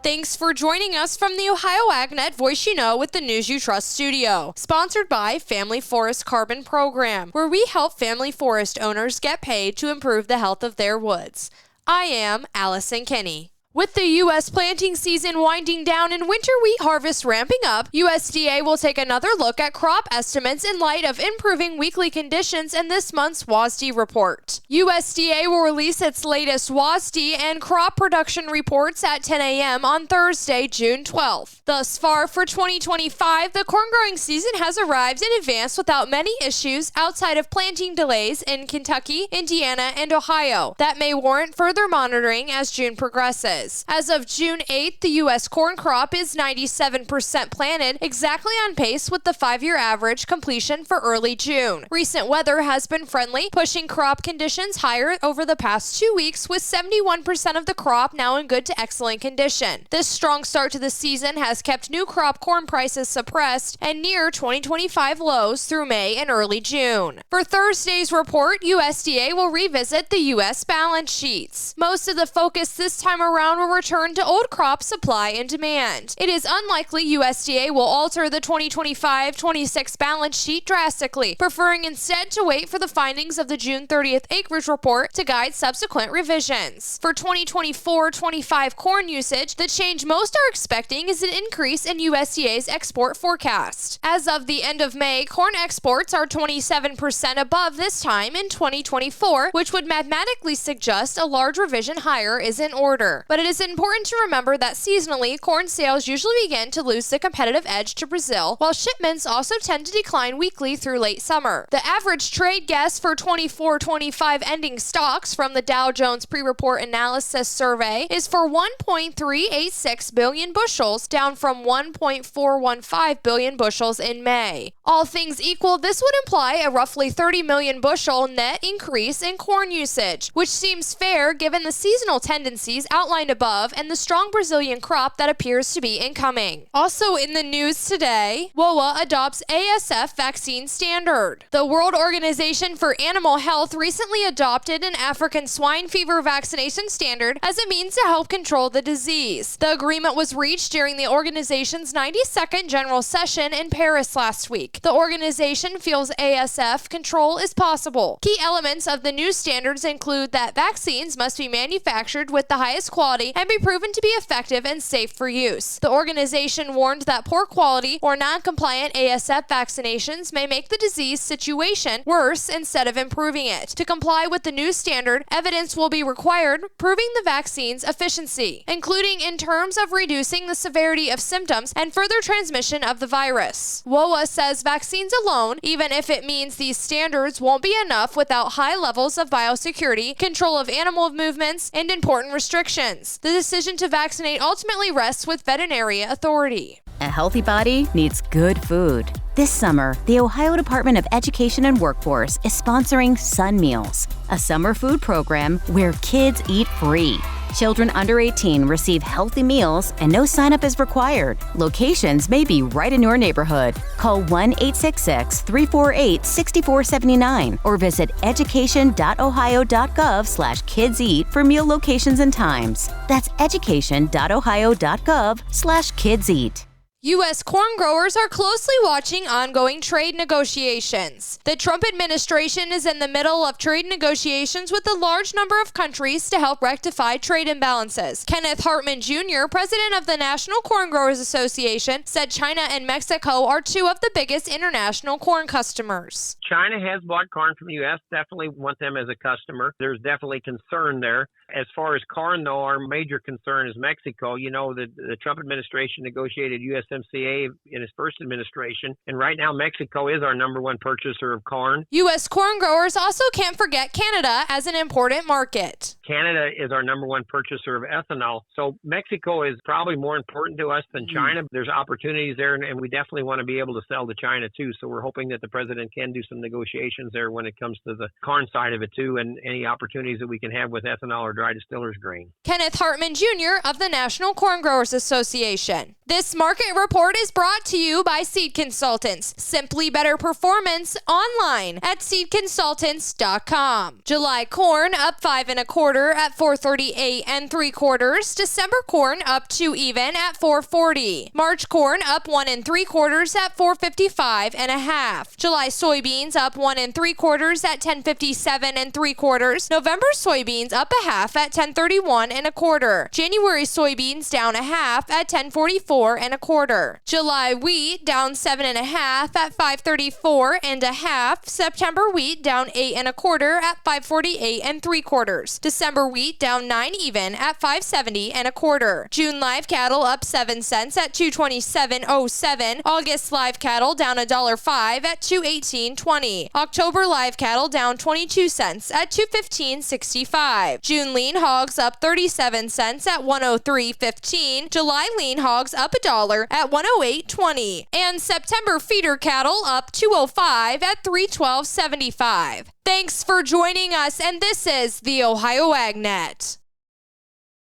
Thanks for joining us from the Ohio AgNet Voice You Know with the News You Trust studio. Sponsored by Family Forest Carbon Program, where we help family forest owners get paid to improve the health of their woods. I am Allison Kinney. With the U.S. planting season winding down and winter wheat harvest ramping up, USDA will take another look at crop estimates in light of improving weekly conditions in this month's WASDE report. USDA will release its latest WASDE and crop production reports at 10 a.m. on Thursday, June 12th. Thus far, for 2025, the corn growing season has arrived in advance without many issues outside of planting delays in Kentucky, Indiana, and Ohio that may warrant further monitoring as June progresses. As of June 8th, the U.S. corn crop is 97% planted, exactly on pace with the 5-year average completion for early June. Recent weather has been friendly, pushing crop conditions higher over the past 2 weeks, with 71% of the crop now in good to excellent condition. This strong start to the season has kept new crop corn prices suppressed and near 2025 lows through May and early June. For Thursday's report, USDA will revisit the U.S. balance sheets. Most of the focus this time around will return to old crop supply and demand. It is unlikely USDA will alter the 2025-26 balance sheet drastically, preferring instead to wait for the findings of the June 30th acreage report to guide subsequent revisions. For 2024-25 corn usage, the change most are expecting is an increase in USDA's export forecast. As of the end of May, corn exports are 27% above this time in 2024, which would mathematically suggest a large revision higher is in order. But it is important to remember that seasonally, corn sales usually begin to lose the competitive edge to Brazil, while shipments also tend to decline weekly through late summer. The average trade guess for 24-25 ending stocks from the Dow Jones pre-report analysis survey is for 1.386 billion bushels, down from 1.415 billion bushels in May. All things equal, this would imply a roughly 30 million bushel net increase in corn usage, which seems fair given the seasonal tendencies outlined above and the strong Brazilian crop that appears to be incoming. Also in the news today, WOA adopts ASF vaccine standard. The World Organization for Animal Health recently adopted an African swine fever vaccination standard as a means to help control the disease. The agreement was reached during the organization's 92nd General Session in Paris last week. The organization feels ASF control is possible. Key elements of the new standards include that vaccines must be manufactured with the highest quality and be proven to be effective and safe for use. The organization warned that poor quality or non-compliant ASF vaccinations may make the disease situation worse instead of improving it. To comply with the new standard, evidence will be required proving the vaccine's efficiency, including in terms of reducing the severity of symptoms and further transmission of the virus. WOA says vaccines alone, even if it means these standards won't be enough without high levels of biosecurity, control of animal movements, and important restrictions. The decision to vaccinate ultimately rests with veterinary authority. A healthy body needs good food. This summer, the Ohio Department of Education and Workforce is sponsoring Sun Meals, a summer food program where kids eat free. Children under 18 receive healthy meals and no sign-up is required. Locations may be right in your neighborhood. Call 1-866-348-6479 or visit education.ohio.gov/kidseat for meal locations and times. That's education.ohio.gov/kidseat. U.S. corn growers are closely watching ongoing trade negotiations. The Trump administration is in the middle of trade negotiations with a large number of countries to help rectify trade imbalances. Kenneth Hartman Jr., president of the National Corn Growers Association, said China and Mexico are two of the biggest international corn customers. China has bought corn from the U.S., definitely want them as a customer. There's definitely concern there. As far as corn, though, our major concern is Mexico. You know, the Trump administration negotiated USMCA in his first administration, and right now Mexico is our number one purchaser of corn. U.S. corn growers also can't forget Canada as an important market. Canada is our number one purchaser of ethanol, so Mexico is probably more important to us than China. There's opportunities there, and we definitely want to be able to sell to China, too, so we're hoping that the president can do some negotiations there when it comes to the corn side of it, too, and any opportunities that we can have with ethanol or our dry distillers grain. Kenneth Hartman Jr. of the National Corn Growers Association. This market report is brought to you by Seed Consultants. Simply better performance online at seedconsultants.com. July corn up 5 1/4 at 438 3/4. December corn up 2 even at 440. March corn up 1 3/4 at 455 1/2. July soybeans up 1 3/4 at 1057 3/4. November soybeans up 1/2 at 1031 1/4. January soybeans down 1/2 at 1044 1/4. July wheat down 7 1/2 at 534 1/2. September wheat down 8 1/4 at 548 3/4. December wheat down 9 even at 570 1/4. June live cattle up 7 cents at 227.07. August live cattle down $1.05 at 218.20. October live cattle down 22 cents at 215.65. June lean hogs up 37 cents at 103.15. July lean hogs up $1 at 108.20. And September feeder cattle up 205 at 312.75. Thanks for joining us, and this is the Ohio AgNet.